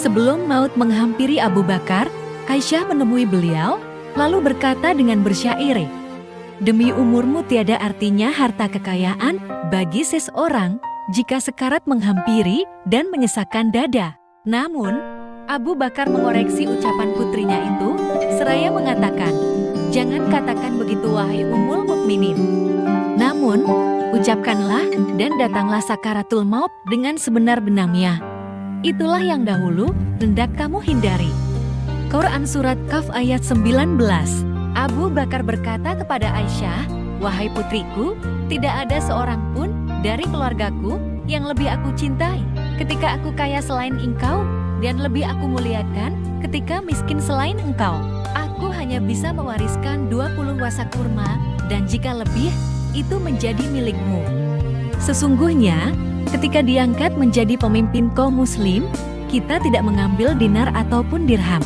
Sebelum maut menghampiri Abu Bakar, Aisyah menemui beliau, lalu berkata dengan bersyair, "Demi umurmu tiada artinya harta kekayaan bagi seseorang jika sekarat menghampiri dan menyesakkan dada." Namun, Abu Bakar mengoreksi ucapan putrinya itu, seraya mengatakan, "Jangan katakan begitu wahai Ummul Mukminin. Namun, ucapkanlah dan datanglah sakaratul maut dengan sebenar-benarnya. Itulah yang dahulu hendak kamu hindari." Quran Surat Kaf ayat 19. Abu Bakar berkata kepada Aisyah, "Wahai putriku, tidak ada seorang pun dari keluargaku yang lebih aku cintai ketika aku kaya selain engkau, dan lebih aku muliakan ketika miskin selain engkau. Aku hanya bisa mewariskan 20 wasak kurma, dan jika lebih, itu menjadi milikmu." Sesungguhnya, ketika diangkat menjadi pemimpin kaum muslim, kita tidak mengambil dinar ataupun dirham.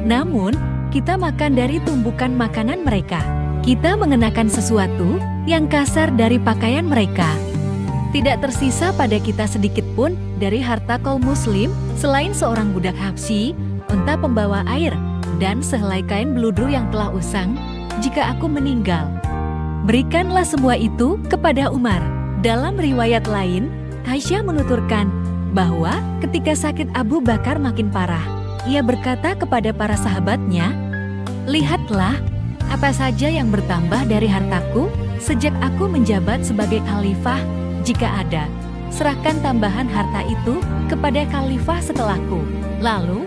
Namun, kita makan dari tumbukan makanan mereka. Kita mengenakan sesuatu yang kasar dari pakaian mereka. Tidak tersisa pada kita sedikit pun dari harta kaum muslim selain seorang budak Habsyi, unta pembawa air, dan sehelai kain beludru yang telah usang. Jika aku meninggal, berikanlah semua itu kepada Umar. Dalam riwayat lain, Aisyah menuturkan bahwa ketika sakit Abu Bakar makin parah, ia berkata kepada para sahabatnya, "Lihatlah, apa saja yang bertambah dari hartaku sejak aku menjabat sebagai khalifah. Jika ada, serahkan tambahan harta itu kepada khalifah setelahku." Lalu,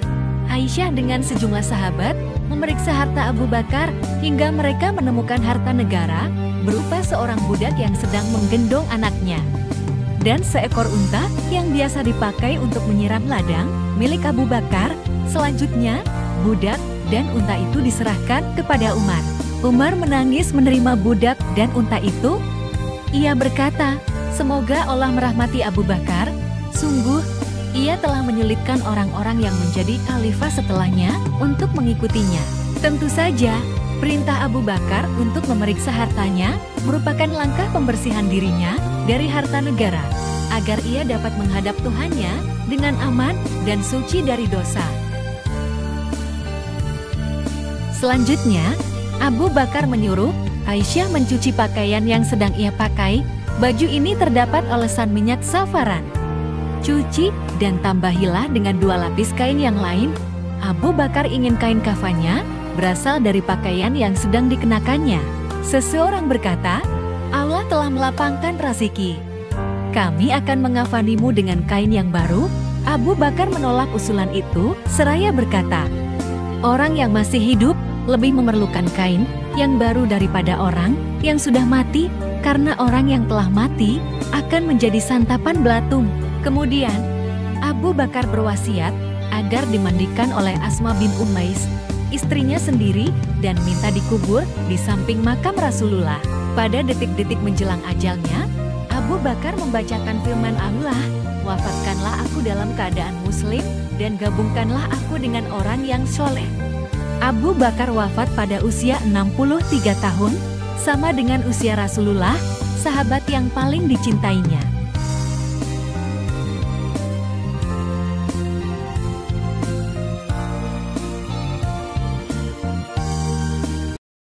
Aisyah dengan sejumlah sahabat memeriksa harta Abu Bakar hingga mereka menemukan harta negara berupa seorang budak yang sedang menggendong anaknya, dan seekor unta yang biasa dipakai untuk menyiram ladang milik Abu Bakar. Selanjutnya, budak dan unta itu diserahkan kepada Umar. Umar menangis menerima budak dan unta itu. Ia berkata, "Semoga Allah merahmati Abu Bakar. Sungguh, ia telah menyulitkan orang-orang yang menjadi khalifah setelahnya untuk mengikutinya." Tentu saja, perintah Abu Bakar untuk memeriksa hartanya merupakan langkah pembersihan dirinya dari harta negara, agar ia dapat menghadap Tuhannya dengan aman dan suci dari dosa. Selanjutnya, Abu Bakar menyuruh Aisyah mencuci pakaian yang sedang ia pakai. Baju ini terdapat olesan minyak safaran. Cuci dan tambahilah dengan 2 lapis kain yang lain. Abu Bakar ingin kain kafannya berasal dari pakaian yang sedang dikenakannya. Seseorang berkata, "Allah telah melapangkan rezeki. Kami akan mengafanimu dengan kain yang baru." Abu Bakar menolak usulan itu, seraya berkata, "Orang yang masih hidup lebih memerlukan kain yang baru daripada orang yang sudah mati, karena orang yang telah mati akan menjadi santapan belatung." Kemudian, Abu Bakar berwasiat agar dimandikan oleh Asma bin Umais, istrinya sendiri, dan minta dikubur di samping makam Rasulullah. Pada detik-detik menjelang ajalnya, Abu Bakar membacakan firman Allah, "Wafatkanlah aku dalam keadaan muslim, dan gabungkanlah aku dengan orang yang soleh." Abu Bakar wafat pada usia 63 tahun, sama dengan usia Rasulullah, sahabat yang paling dicintainya.